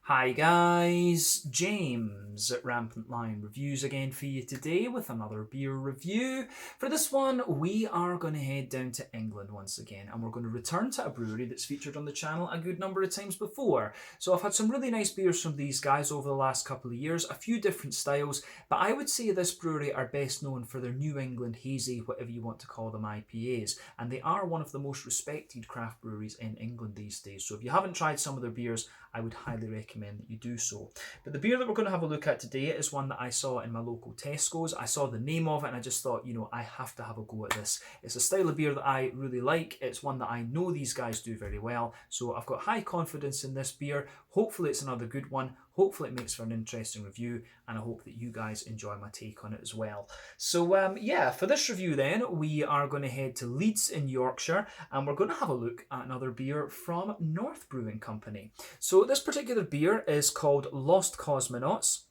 Hi guys, James at Rampant Lion Reviews again for you today with another beer review. For this one, we are going to head down to England once again, and we're going to return to a brewery that's featured on the channel a good number of times before. So I've had some really nice beers from these guys over the last couple of years, a few different styles, but I would say this brewery are best known for their New England Hazy, whatever you want to call them, IPAs, and they are one of the most respected craft breweries in England these days. So if you haven't tried some of their beers, I would highly recommend that you do so. But the beer that we're going to have a look at today is one that I saw in my local Tesco's. I saw the name of it and I just thought, I have to have a go at this. It's a style of beer that I really like. It's one that I know these guys do very well. So I've got high confidence in this beer. Hopefully it's another good one. Hopefully it makes for an interesting review, and I hope that you guys enjoy my take on it as well. So yeah, for this review then, we are going to head to Leeds in Yorkshire, and we're going to have a look at another beer from North Brewing Company. So this particular beer is called Lost Cosmonauts.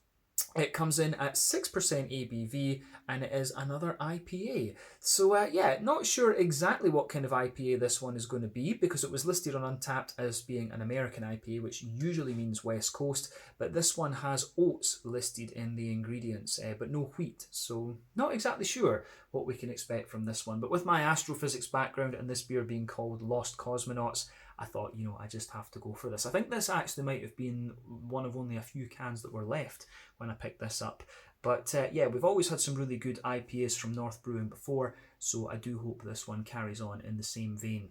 It comes in at 6% ABV, and it is another IPA. So yeah, not sure exactly what kind of IPA this one is going to be, because it was listed on Untappd as being an American IPA, which usually means West Coast, but this one has oats listed in the ingredients, but no wheat. So not exactly sure what we can expect from this one. But with my astrophysics background and this beer being called Lost Cosmonauts, I thought, I just have to go for this. I think this actually might have been one of only a few cans that were left when I picked this up. But yeah, we've always had some really good IPAs from North Brewing before, so I do hope this one carries on in the same vein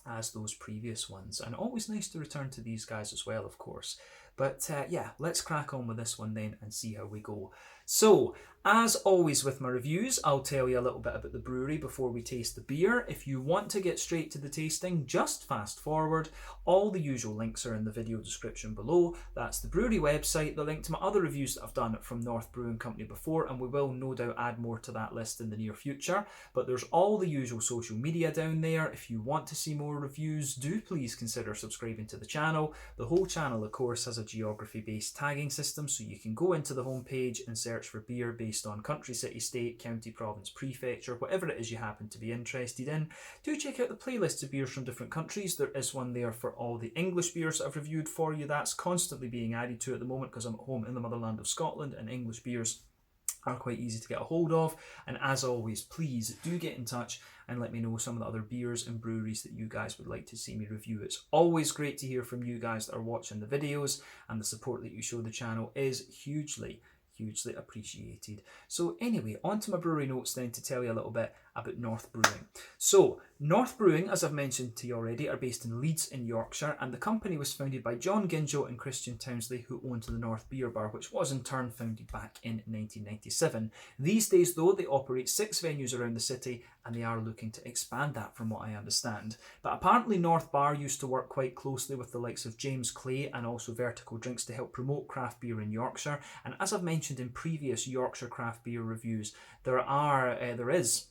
as those previous ones. And always nice to return to these guys as well, of course. But yeah, let's crack on with this one then and see how we go. So, as always with my reviews, I'll tell you a little bit about the brewery before we taste the beer. If you want to get straight to the tasting, just fast forward. All the usual links are in the video description below. That's the brewery website, the link to my other reviews that I've done from North Brewing Company before, and we will no doubt add more to that list in the near future. But there's all the usual social media down there. If you want to see more reviews, do please consider subscribing to the channel. The whole channel, of course, has a geography-based tagging system, so you can go into the homepage and search for beer based on country, city, state, county, province, prefecture, whatever it is you happen to be interested in. Do check out the playlist of beers from different countries. There is one there for all the English beers that I've reviewed for you. That's constantly being added to at the moment because I'm at home in the motherland of Scotland, and English beers are quite easy to get a hold of. And as always, please do get in touch and let me know some of the other beers and breweries that you guys would like to see me review. It's always great to hear from you guys that are watching the videos, and the support that you show the channel is hugely appreciated. So anyway, on to my brewery notes then to tell you a little bit about North Brewing. So North Brewing, as I've mentioned to you already, are based in Leeds in Yorkshire, and the company was founded by John Ginjo and Christian Townsley, who owned the North Beer Bar, which was in turn founded back in 1997. These days though, they operate 6 venues around the city, and they are looking to expand that from what I understand. But apparently North Bar used to work quite closely with the likes of James Clay and also Vertical Drinks to help promote craft beer in Yorkshire. And as I've mentioned in previous Yorkshire craft beer reviews, there is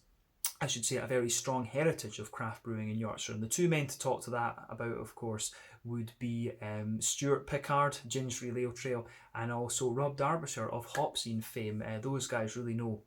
a very strong heritage of craft brewing in Yorkshire. And the two men to talk to that about, of course, would be Stuart Pickard, Gingery Ale Trail, and also Rob Derbyshire of Hopscene fame. Those guys really know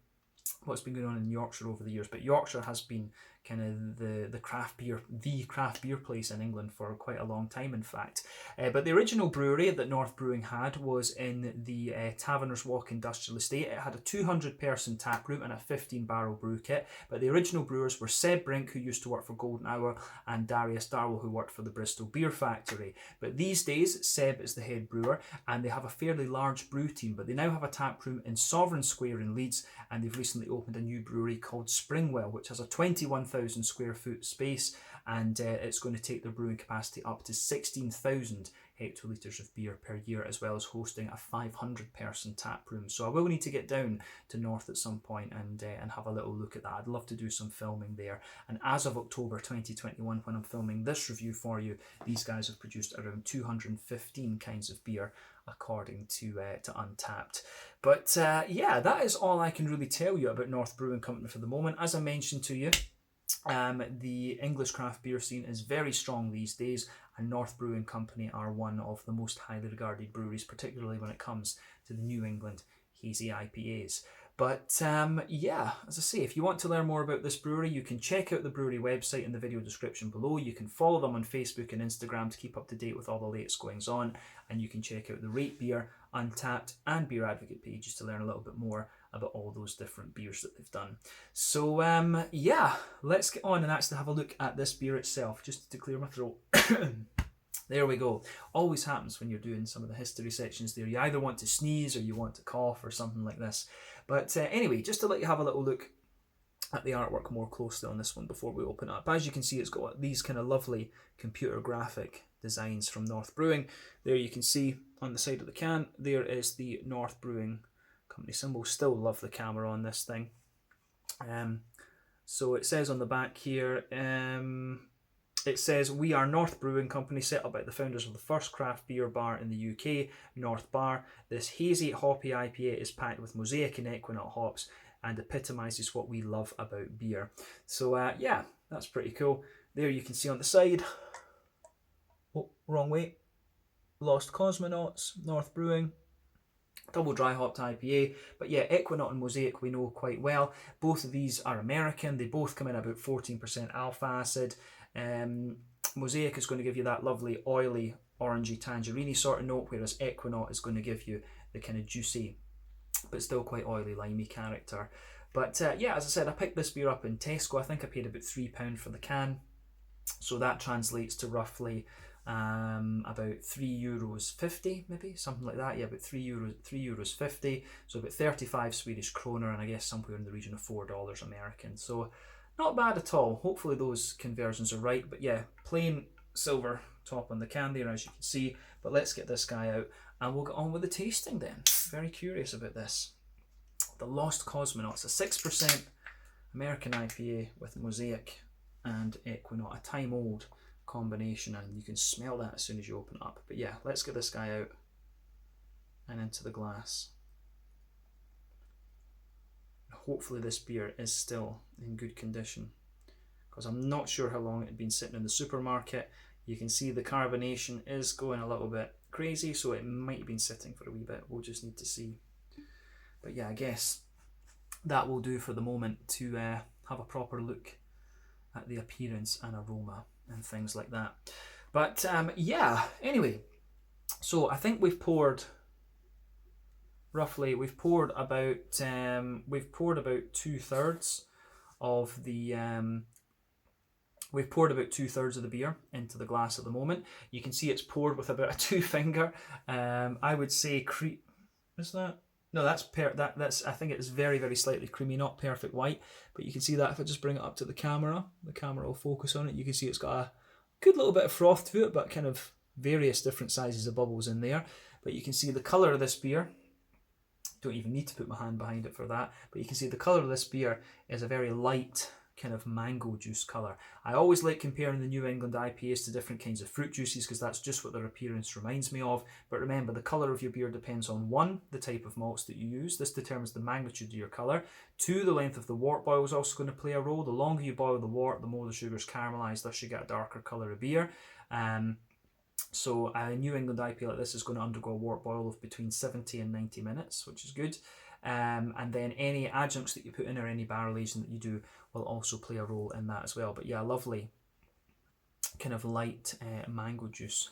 what's been going on in Yorkshire over the years, but Yorkshire has been kind of the craft beer place in England for quite a long time, in fact. But the original brewery that North Brewing had was in the Taverners Walk Industrial Estate. It had a 200-person tap room and a 15-barrel brew kit. But the original brewers were Seb Brink, who used to work for Golden Hour, and Darius Darwell, who worked for the Bristol Beer Factory. But these days, Seb is the head brewer, and they have a fairly large brew team. But they now have a tap room in Sovereign Square in Leeds, and they've recently opened a new brewery called Springwell, which has a 21,000 square foot space, and it's going to take their brewing capacity up to 16,000 hectolitres of beer per year, as well as hosting a 500-person tap room. So I will need to get down to North at some point and have a little look at that. I'd love to do some filming there. And as of October 2021, when I'm filming this review for you, these guys have produced around 215 kinds of beer, according to Untappd. But yeah, that is all I can really tell you about North Brewing Company for the moment. As I mentioned to you, the English craft beer scene is very strong these days, and North Brewing Company are one of the most highly regarded breweries, particularly when it comes to the New England Hazy IPAs. But yeah, as I say, if you want to learn more about this brewery, you can check out the brewery website in the video description below. You can follow them on Facebook and Instagram to keep up to date with all the latest goings on. And you can check out the Rate Beer, Untappd and Beer Advocate pages to learn a little bit more about all those different beers that they've done. So yeah, let's get on and actually have a look at this beer itself, just to clear my throat. There we go. Always happens when you're doing some of the history sections there. You either want to sneeze or you want to cough or something like this. But anyway, just to let you have a little look at the artwork more closely on this one before we open it up. As you can see, it's got these kind of lovely computer graphic designs from North Brewing. There you can see on the side of the can, there is the North Brewing company symbol. Still love the camera on this thing. So it says on the back here, it says, "We are North Brewing Company, set up by the founders of the first craft beer bar in the UK, North Bar. This hazy, hoppy IPA is packed with Mosaic and Equinox hops and epitomises what we love about beer." So yeah, that's pretty cool. There you can see on the side, oh, wrong way, Lost Cosmonauts, North Brewing. Double dry hopped IPA, but yeah, Equinox and Mosaic we know quite well. Both of these are American. They both come in about 14% alpha acid. Mosaic is going to give you that lovely oily orangey tangerine sort of note, whereas Equinox is going to give you the kind of juicy but still quite oily limey character. But yeah, as I said, I picked this beer up in Tesco. I think I paid about £3 for the can, so that translates to roughly about €3.50, maybe something like that. Yeah, about €3.50, so about 35 Swedish kroner, and I guess somewhere in the region of $4 American. So not bad at all. Hopefully those conversions are right. But yeah, plain silver top on the can there, as you can see. But let's get this guy out and we'll get on with the tasting then. Very curious about this. The Lost Cosmonauts, a 6% American IPA with Mosaic and Equinox, a time old combination, and you can smell that as soon as you open it up. But yeah, let's get this guy out and into the glass. Hopefully this beer is still in good condition, because I'm not sure how long it had been sitting in the supermarket. You can see the carbonation is going a little bit crazy, so it might have been sitting for a wee bit. We'll just need to see. But yeah, I guess that will do for the moment to have a proper look at the appearance and aroma and things like that. But yeah, anyway, so I think we've poured roughly, we've poured about 2/3 of the we've poured about 2/3 of the beer into the glass at the moment. You can see it's poured with about a 2-finger. I would say is that? No, that's I think it's very, very slightly creamy, not perfect white, but you can see that if I just bring it up to the camera will focus on it. You can see it's got a good little bit of froth to it, but kind of various different sizes of bubbles in there. But you can see the colour of this beer. Don't even need to put my hand behind it for that, but you can see the colour of this beer is a very light kind of mango juice colour. I always like comparing the New England IPAs to different kinds of fruit juices, because that's just what their appearance reminds me of. But remember, the colour of your beer depends on 1, the type of malts that you use. This determines the magnitude of your colour. 2, the length of the wort boil is also going to play a role. The longer you boil the wort, the more the sugars caramelise, thus you get a darker colour of beer. So a New England IPA like this is going to undergo a wort boil of between 70 and 90 minutes, which is good. And then any adjuncts that you put in or any barrel aging that you do will also play a role in that as well. But yeah, lovely kind of light mango juice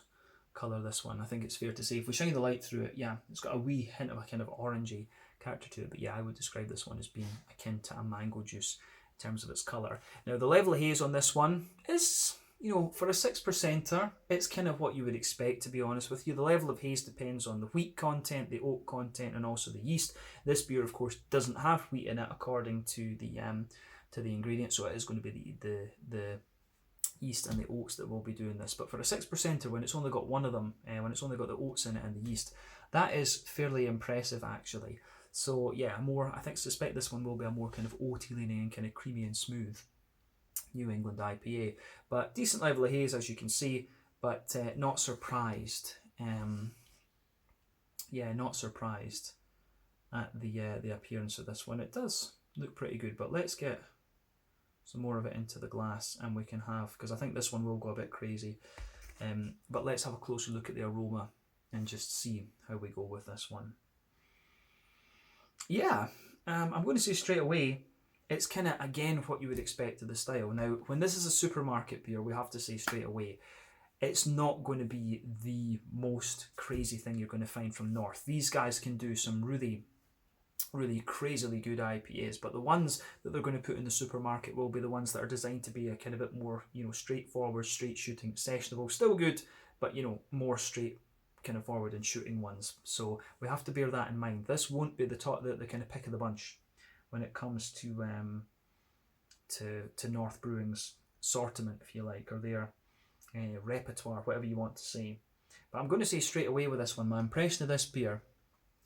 colour, this one. I think it's fair to say, if we shine the light through it, yeah, it's got a wee hint of a kind of orangey character to it. But yeah, I would describe this one as being akin to a mango juice in terms of its colour. Now, the level of haze on this one is, you know, for a 6%er, it's kind of what you would expect, to be honest with you. The level of haze depends on the wheat content, the oak content, and also the yeast. This beer, of course, doesn't have wheat in it according to the ingredients, so it is going to be the yeast and the oats that will be doing this. But for a 6%er, when it's only got one of them, when it's only got the oats in it and the yeast, that is fairly impressive, actually. So yeah, I suspect this one will be a more kind of oaty leaning and kind of creamy and smooth New England IPA. But decent level of haze, as you can see, but not surprised. Yeah, not surprised at the appearance of this one. It does look pretty good, but let's get some more of it into the glass and we can have, because I think this one will go a bit crazy. But let's have a closer look at the aroma and just see how we go with this one. Yeah, I'm going to say straight away, it's kind of, again, what you would expect of the style. Now, when this is a supermarket beer, we have to say straight away, it's not going to be the most crazy thing you're going to find from North. These guys can do some really, really crazily good IPAs, but the ones that they're going to put in the supermarket will be the ones that are designed to be a kind of bit more, straightforward, straight shooting, sessionable, still good, but, more straight kind of forward and shooting ones. So we have to bear that in mind. This won't be the kind of pick of the bunch when it comes to North Brewing's assortment, if you like, or their repertoire, whatever you want to say. But I'm going to say straight away with this one, my impression of this beer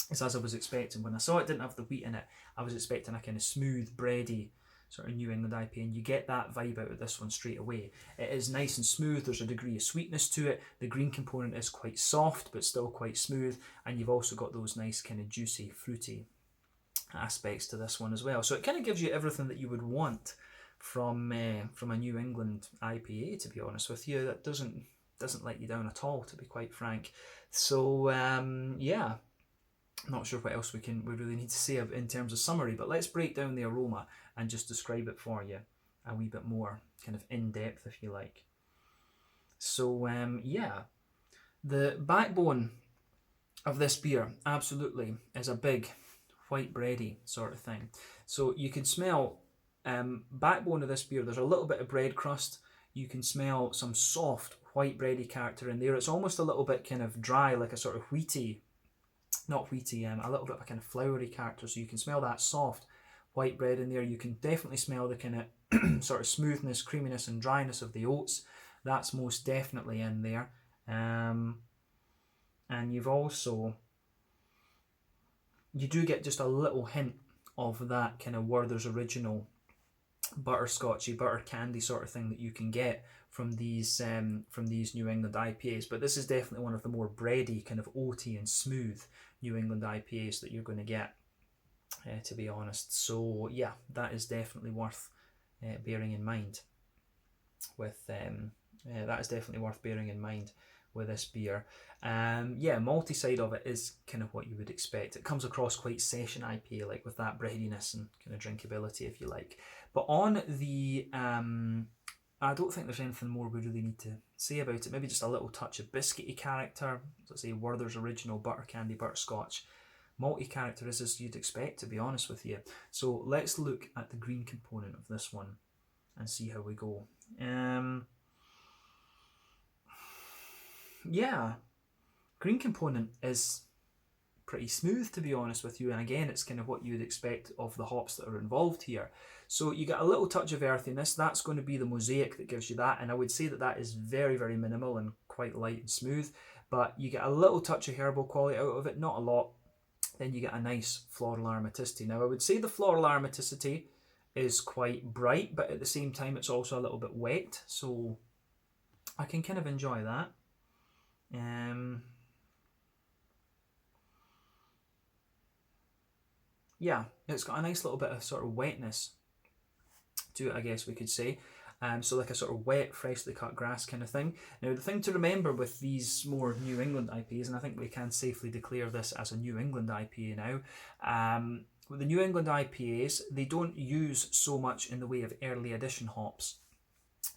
is as I was expecting. When I saw it didn't have the wheat in it, I was expecting a kind of smooth, bready sort of New England IPA, and you get that vibe out of this one straight away. It is nice and smooth, there's a degree of sweetness to it, the green component is quite soft but still quite smooth, and you've also got those nice kind of juicy, fruity aspects to this one as well. So it kind of gives you everything that you would want from a New England IPA, to be honest with you. That doesn't let you down at all, to be quite frank. So yeah, not sure what else we really need to say in terms of summary, but let's break down the aroma and just describe it for you a wee bit more kind of in depth, if you like. So yeah, the backbone of this beer absolutely is a big white bready sort of thing. So you can smell backbone of this beer, there's a little bit of bread crust. You can smell some soft white bready character in there. It's almost a little bit kind of dry, like a sort of wheaty, not wheaty, a little bit of a kind of floury character. So you can smell that soft white bread in there. You can definitely smell the kind of sort of smoothness, creaminess and dryness of the oats. That's most definitely in there. And you've also, you do get just a little hint of that kind of Werther's Original butterscotchy, butter candy sort of thing that you can get from these New England IPAs. But this is definitely one of the more bready, kind of oaty and smooth New England IPAs that you're going to get, to be honest. So yeah, that is definitely worth bearing in mind with with this beer. Yeah, malty side of it is kind of what you would expect. It comes across quite session IPA, like with that breadiness and kind of drinkability, if you like. But on the, I don't think there's anything more we really need to say about it. Maybe just a little touch of biscuity character. Let's say Werther's Original butter candy, butterscotch. Malty character is as you'd expect, to be honest with you. So let's look at the green component of this one and see how we go. Yeah, green component is pretty smooth, to be honest with you, and again it's kind of what you would expect of the hops that are involved here. So you get a little touch of earthiness. That's going to be the mosaic that gives you that, and I would say that that is very, very minimal and quite light and smooth, but you get a little touch of herbal quality out of it, not a lot. Then you get a nice floral aromaticity. Now I would say the floral aromaticity is quite bright, but at the same time it's also a little bit wet, so I can kind of enjoy that. Yeah, it's got a nice little bit of sort of wetness to it, I guess we could say. So like a sort of wet, freshly cut grass kind of thing. Now the thing to remember with these more New England IPAs, and I think we can safely declare this as a New England IPA now, with the New England IPAs, they don't use so much in the way of early edition hops.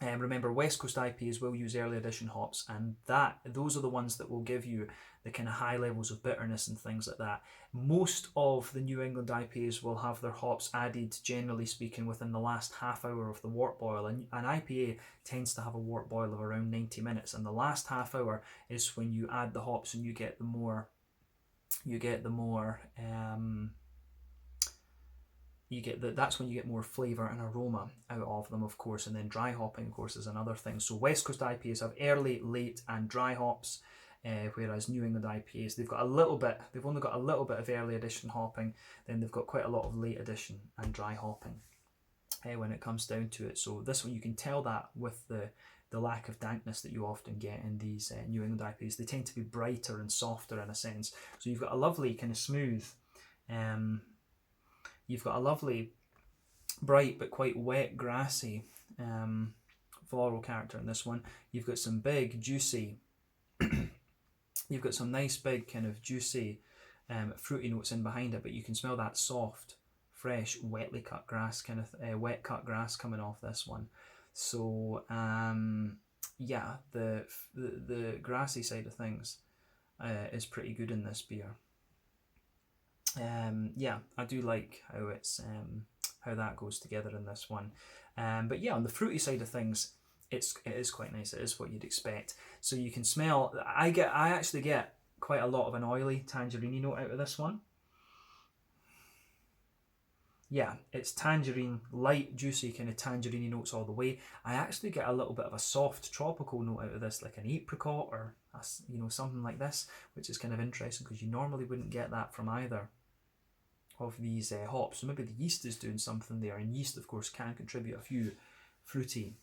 Remember, West Coast IPAs will use early edition hops, and those are the ones that will give you the kind of high levels of bitterness and things like that. Most of the New England IPAs will have their hops added, generally speaking, within the last half hour of the wort boil. And an IPA tends to have a wort boil of around 90 minutes, and the last half hour is when you add the hops and you get the more that's when you get more flavour and aroma out of them, of course, and then dry hopping, of course, is another thing. So West Coast IPAs have early, late and dry hops, whereas New England IPAs, they've only got a little bit of early edition hopping, then they've got quite a lot of late edition and dry hopping when it comes down to it. So this one, you can tell that with the lack of dankness that you often get in these New England IPAs. They tend to be brighter and softer in a sense. So you've got a lovely kind of smooth, you've got a lovely, bright but quite wet, grassy floral character in this one. You've got some big, juicy, you've got some nice big kind of juicy fruity notes in behind it, but you can smell that soft, fresh, wetly cut grass, kind of wet cut grass coming off this one. So yeah, the grassy side of things is pretty good in this beer. Yeah, I do like how it's how that goes together in this one. But yeah, on the fruity side of things, it is quite nice. It is what you'd expect. So you can smell. I actually get quite a lot of an oily tangerine note out of this one. Yeah, it's tangerine, light, juicy kind of tangerine notes all the way. I actually get a little bit of a soft tropical note out of this, like an apricot or something like this, which is kind of interesting because you normally wouldn't get that from either of these hops. So maybe the yeast is doing something there, and yeast, of course, can contribute a few fruity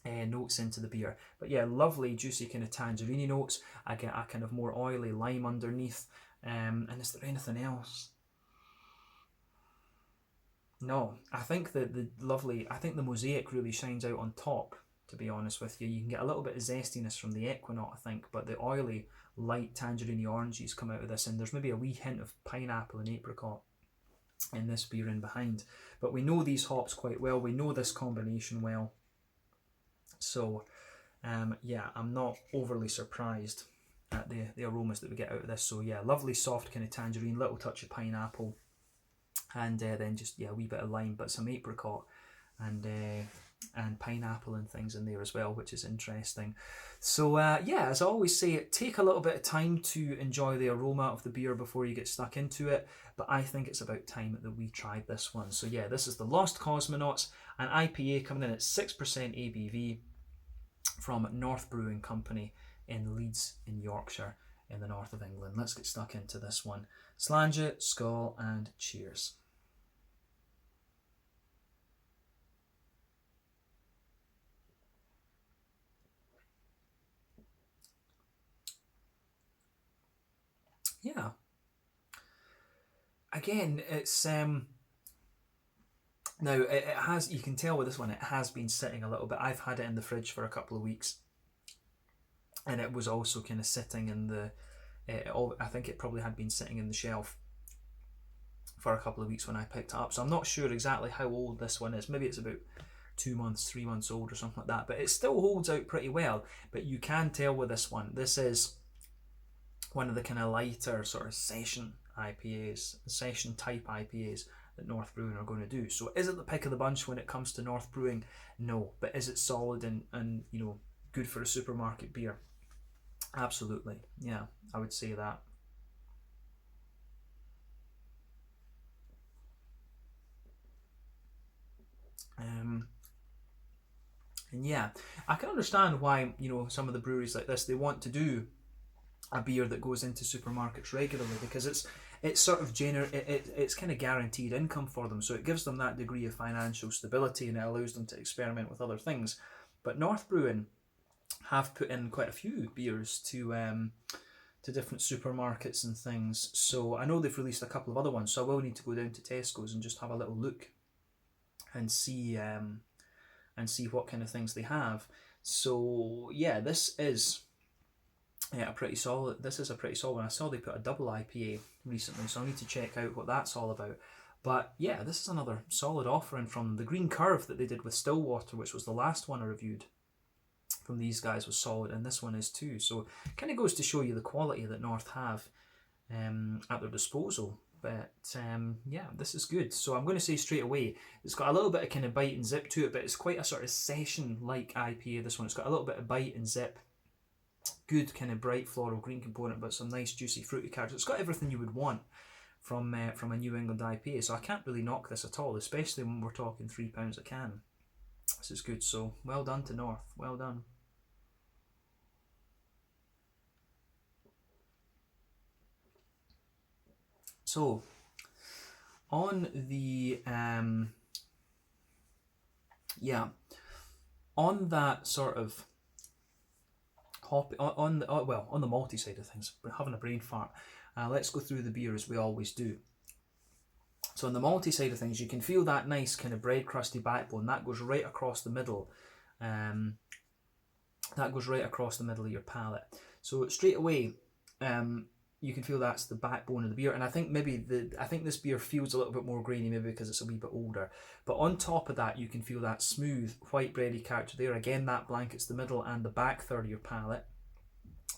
notes into the beer. But yeah, lovely, juicy kind of tangerine notes. I get a kind of more oily lime underneath. And is there anything else? No, I think that I think the mosaic really shines out on top, to be honest with you. You can get a little bit of zestiness from the equinaut, I think, but the oily, light tangerine oranges come out of this, and there's maybe a wee hint of pineapple and apricot in this beer in behind. But we know these hops quite well, we know this combination well. So, yeah, I'm not overly surprised at the aromas that we get out of this. So yeah, lovely soft kind of tangerine, little touch of pineapple, and then just a wee bit of lime, but some apricot and pineapple and things in there as well, which is interesting. So yeah, as I always say, take a little bit of time to enjoy the aroma of the beer before you get stuck into it, but I think it's about time that we tried this one. So yeah, this is the Lost Cosmonauts, an IPA coming in at 6% ABV from North Brewing Company in Leeds in Yorkshire in the north of England. Let's get stuck into this one. Slàinte, skål, and cheers. Yeah. Again, it's now it has, you can tell with this one, it has been sitting a little bit. I've had it in the fridge for a couple of weeks, and it was also kind of sitting in the I think it probably had been sitting in the shelf for a couple of weeks when I picked it up. So I'm not sure exactly how old this one is. Maybe it's about 2 months, 3 months old or something like that, but it still holds out pretty well. But you can tell with this one, this is one of the kind of lighter sort of session IPAs, session type IPAs that North Brewing are going to do. So is it the pick of the bunch when it comes to North Brewing? No. But is it solid and good for a supermarket beer? Absolutely. Yeah, I would say that. And yeah, I can understand why some of the breweries like this, they want to do a beer that goes into supermarkets regularly, because it's sort of it's kind of guaranteed income for them, so it gives them that degree of financial stability and it allows them to experiment with other things. But North Brewing have put in quite a few beers to different supermarkets and things, so I know they've released a couple of other ones, so I will need to go down to Tesco's and just have a little look and see what kind of things they have. So yeah, this is a pretty solid one. I saw they put a double IPA recently, so I need to check out what that's all about. But yeah, this is another solid offering from the Green Curve that they did with Stillwater, which was the last one I reviewed from these guys, was solid, and this one is too. So it kind of goes to show you the quality that North have at their disposal. But yeah, this is good. So I'm going to say straight away, it's got a little bit of kind of bite and zip to it, but it's quite a sort of session-like IPA, this one. It's got a little bit of bite and zip. Good kind of bright floral green component, but some nice juicy fruity character. It's got everything you would want from a New England IPA, so I can't really knock this at all, especially when we're talking £3 a can. This is good, so well done to North. Well done. So, on the on that sort of hop on the malty side of things, we're having a brain fart. Let's go through the beer as we always do. So on the malty side of things, you can feel that nice kind of bread crusty backbone that goes right across the middle. That goes right across the middle of your palate. So straight away, you can feel that's the backbone of the beer, and I think this beer feels a little bit more grainy, maybe because it's a wee bit older. But on top of that, you can feel that smooth white bready character there. Again, that blankets the middle and the back third of your palate.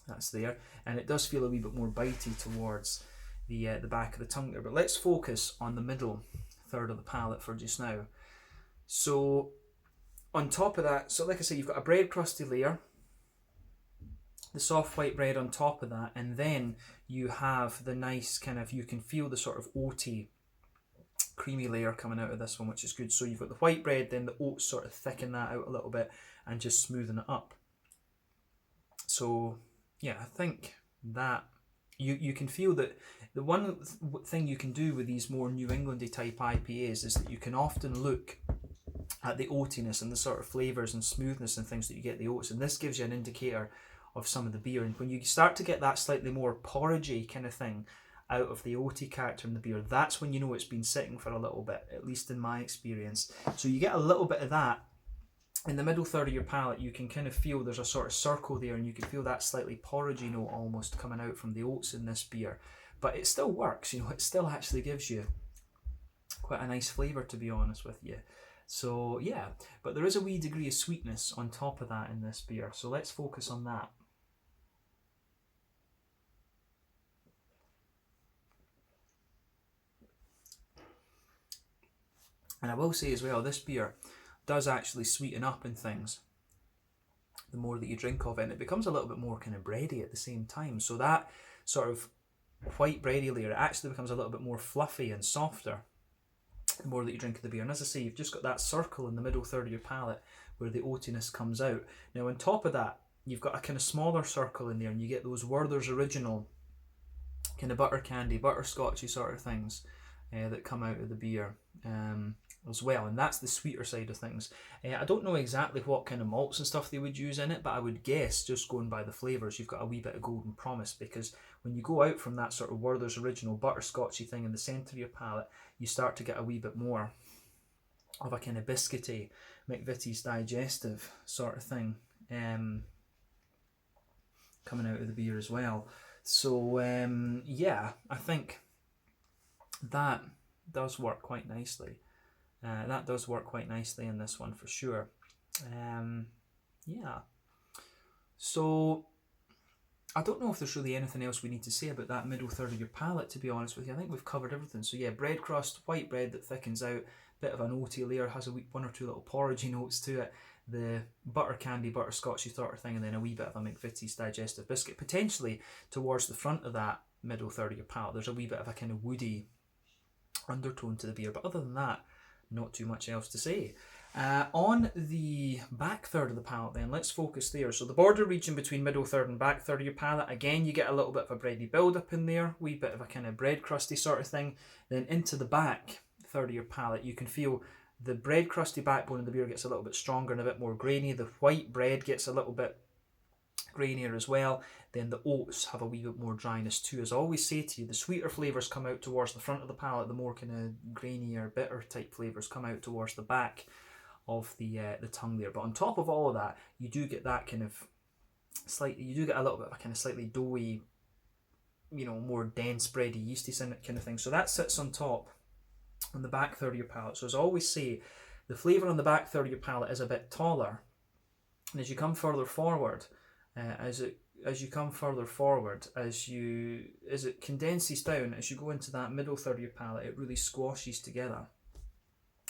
That's there, and it does feel a wee bit more bitey towards the back of the tongue there. But let's focus on the middle third of the palate for just now. So on top of that, so like I say, you've got a bread crusty layer, the soft white bread on top of that, and then you have the nice kind of, you can feel the sort of oaty creamy layer coming out of this one, which is good. So you've got the white bread, then the oats sort of thicken that out a little bit and just smoothen it up. So yeah, I think that you can feel that the one thing you can do with these more New Englandy type IPAs is that you can often look at the oatiness and the sort of flavours and smoothness and things that you get the oats, and this gives you an indicator of some of the beer. And when you start to get that slightly more porridgey kind of thing out of the oaty character in the beer, that's when you know it's been sitting for a little bit, at least in my experience. So you get a little bit of that in the middle third of your palate. You can kind of feel there's a sort of circle there, and you can feel that slightly porridgey note almost coming out from the oats in this beer. But it still works, it still actually gives you quite a nice flavour, to be honest with you. So yeah, but there is a wee degree of sweetness on top of that in this beer, so let's focus on that. And I will say as well, this beer does actually sweeten up in things the more that you drink of it, and it becomes a little bit more kind of bready at the same time. So that sort of white bready layer, it actually becomes a little bit more fluffy and softer the more that you drink of the beer. And as I say, you've just got that circle in the middle third of your palate where the oatiness comes out. Now on top of that, you've got a kind of smaller circle in there, and you get those Werther's Original kind of butter candy, butterscotchy sort of things that come out of the beer as well, and that's the sweeter side of things. I don't know exactly what kind of malts and stuff they would use in it, but I would guess, just going by the flavours, you've got a wee bit of Golden Promise, because when you go out from that sort of Werther's Original butterscotchy thing in the centre of your palate, you start to get a wee bit more of a kind of biscuity, McVitie's Digestive sort of thing coming out of the beer as well. So yeah, I think that does work quite nicely. That does work quite nicely in this one for sure. Yeah. So I don't know if there's really anything else we need to say about that middle third of your palate, to be honest with you. I think we've covered everything. So yeah, bread crust, white bread that thickens out, bit of an oaty layer, has one or two little porridgey notes to it, the butter candy, butterscotchy sort of thing, and then a wee bit of a McVitie's Digestive biscuit. Potentially towards the front of that middle third of your palate, there's a wee bit of a kind of woody undertone to the beer. But other than that, not too much else to say. On the back third of the palate then, let's focus there. So the border region between middle third and back third of your palate, again you get a little bit of a bready build up in there, wee bit of a kind of bread crusty sort of thing. Then into the back third of your palate, you can feel the bread crusty backbone of the beer gets a little bit stronger and a bit more grainy. The white bread gets a little bit grainier as well. Then the oats have a wee bit more dryness too. As I always say to you, the sweeter flavours come out towards the front of the palate, the more kind of grainier, bitter type flavours come out towards the back of the tongue there. But on top of all of that, you do get that kind of you do get a little bit of a kind of slightly doughy, more dense, bready, yeasty kind of thing. So that sits on top on the back third of your palate. So as I always say, the flavour on the back third of your palate is a bit taller, and as you come further forward, as it condenses down, as you go into that middle third of your palate, it really squashes together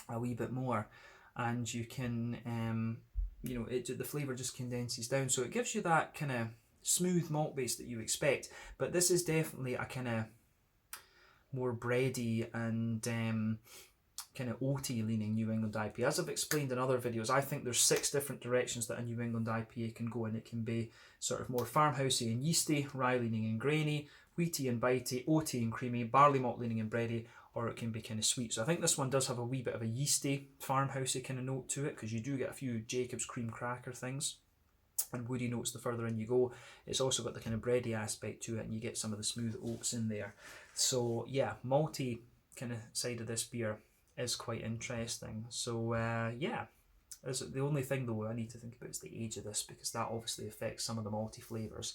a wee bit more, and you can the flavour just condenses down, so it gives you that kind of smooth malt base that you expect. But this is definitely a kind of more bready and kind of oaty leaning New England IPA. As I've explained in other videos, I think there's 6 different directions that a New England IPA can go in. It can be sort of more farmhousey and yeasty, rye leaning and grainy, wheaty and bitey, oaty and creamy, barley malt leaning and bready, or it can be kind of sweet. So I think this one does have a wee bit of a yeasty, farmhousey kind of note to it, because you do get a few Jacob's cream cracker things and woody notes the further in you go. It's also got the kind of bready aspect to it, and you get some of the smooth oats in there. So yeah, malty kind of side of this beer is quite interesting. So yeah, the only thing though I need to think about is the age of this, because that obviously affects some of the malty flavours.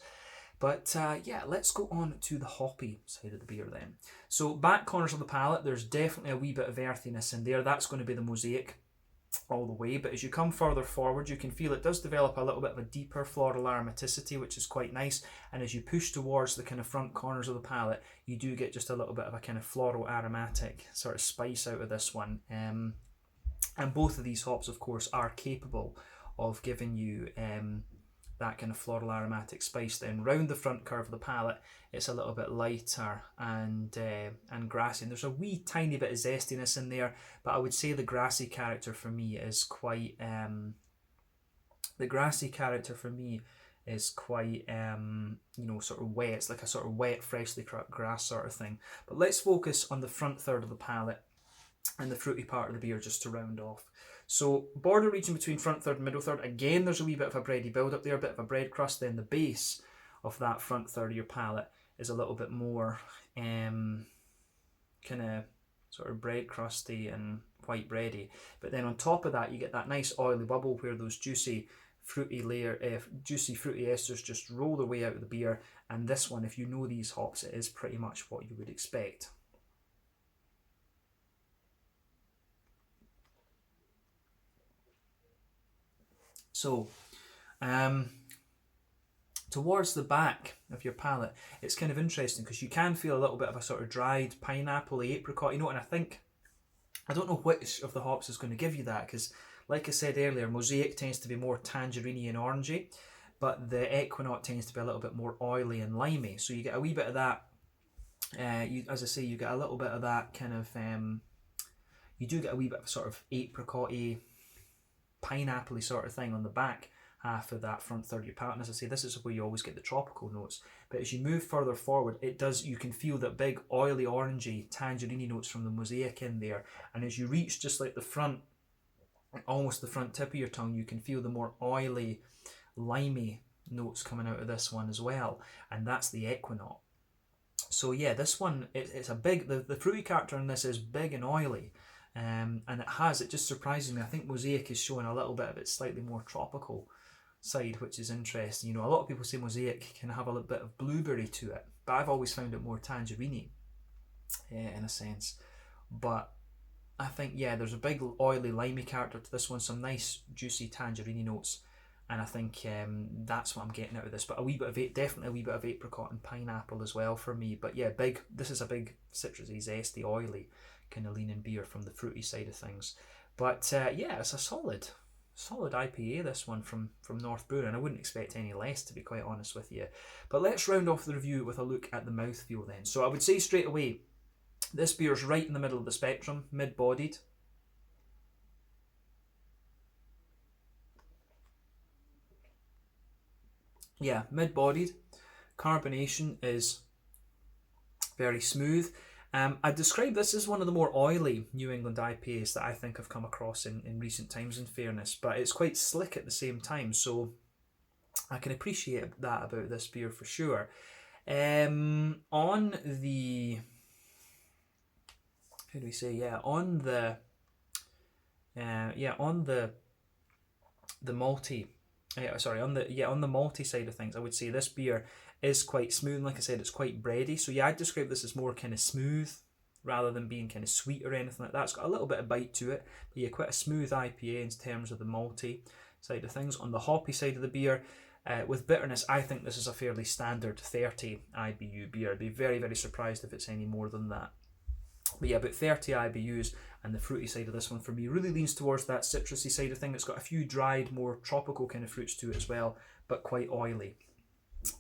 But yeah, let's go on to the hoppy side of the beer then. So back corners of the palate, there's definitely a wee bit of earthiness in there. That's going to be the mosaic all the way, but as you come further forward, you can feel it does develop a little bit of a deeper floral aromaticity, which is quite nice. And as you push towards the kind of front corners of the palate, you do get just a little bit of a kind of floral aromatic sort of spice out of this one. And both of these hops, of course, are capable of giving you that kind of floral aromatic spice. Then round the front curve of the palate, it's a little bit lighter and grassy. And there's a wee tiny bit of zestiness in there, but I would say the grassy character for me is quite sort of wet. It's like a sort of wet, freshly cut grass sort of thing. But let's focus on the front third of the palate and the fruity part of the beer just to round off. So border region between front third and middle third, again there's a wee bit of a bready build up there, a bit of a bread crust. Then the base of that front third of your palate is a little bit more kind of sort of bread crusty and white bready. But then on top of that you get that nice oily bubble where those juicy fruity esters just roll their way out of the beer. And this one, if you know these hops, it is pretty much what you would expect. So, towards the back of your palate, it's kind of interesting because you can feel a little bit of a sort of dried pineapple, apricot, and I don't know which of the hops is going to give you that, because like I said earlier, Mosaic tends to be more tangerine and orangey, but the Equinox tends to be a little bit more oily and limey. So you get a wee bit of that, as I say, you get a little bit of that kind of, you do get a wee bit of sort of apricot-y, pineapple-y sort of thing on the back half of that front third of your palate. And as I say, this is where you always get the tropical notes. But as you move further forward, you can feel that big oily orangey tangerine notes from the Mosaic in there. And as you reach just like the front, almost the front tip of your tongue, you can feel the more oily, limey notes coming out of this one as well. And that's the Equinox. So yeah, this one, it's a big, the fruity character in this is big and oily. And it just surprises me. I think Mosaic is showing a little bit of its slightly more tropical side, which is interesting. A lot of people say Mosaic can have a little bit of blueberry to it, but I've always found it more tangerine in a sense. But I think, yeah, there's a big oily, limey character to this one, some nice juicy tangerine notes, and I think that's what I'm getting out of this. But definitely a wee bit of apricot and pineapple as well for me. But yeah, this is a big citrusy, zesty, oily kind of leaning beer from the fruity side of things. But yeah, it's a solid IPA, this one from North Brewery, and I wouldn't expect any less, to be quite honest with you. But let's round off the review with a look at the mouthfeel then. So I would say straight away, this beer's right in the middle of the spectrum, mid-bodied. Yeah, mid-bodied. Carbonation is very smooth. I describe this as one of the more oily New England IPAs that I think I've come across in recent times, in fairness, but it's quite slick at the same time, so I can appreciate that about this beer for sure. On the malty side of things, I would say this beer is quite smooth, and like I said, it's quite bready. So yeah, I'd describe this as more kind of smooth rather than being kind of sweet or anything like that. It's got a little bit of bite to it, but yeah, quite a smooth IPA in terms of the malty side of things. On the hoppy side of the beer, with bitterness, I think this is a fairly standard 30 IBU beer. I'd be very, very surprised if it's any more than that. But yeah, about 30 IBUs, and the fruity side of this one for me really leans towards that citrusy side of thing. It's got a few dried, more tropical kind of fruits to it as well, but quite oily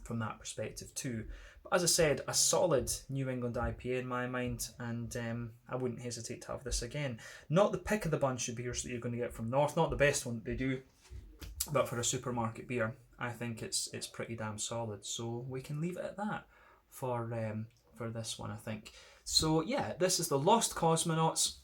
from that perspective too. But as I said, a solid New England IPA in my mind, and I wouldn't hesitate to have this again. Not the pick of the bunch of beers that you're going to get from North, not the best one that they do, but for a supermarket beer, I think it's pretty damn solid. So we can leave it at that for this one, I think. So yeah, this is the Lost Cosmonauts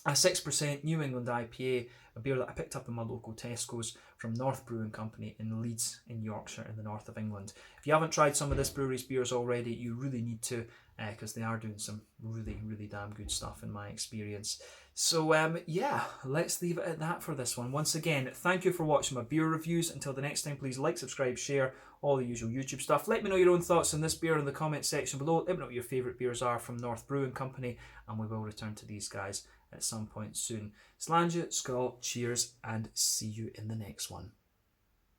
a 6% New England IPA, a beer that I picked up in my local Tesco's from North Brewing Company in Leeds in Yorkshire in the north of England. If you haven't tried some of this brewery's beers already, you really need to, because they are doing some really, really damn good stuff in my experience. So yeah, let's leave it at that for this one. Once again, thank you for watching my beer reviews. Until the next time, please like, subscribe, share, all the usual YouTube stuff. Let me know your own thoughts on this beer in the comment section below. Let me know what your favourite beers are from North Brewing Company, and we will return to these guys at some point soon. Slàinte, skål, cheers, and see you in the next one.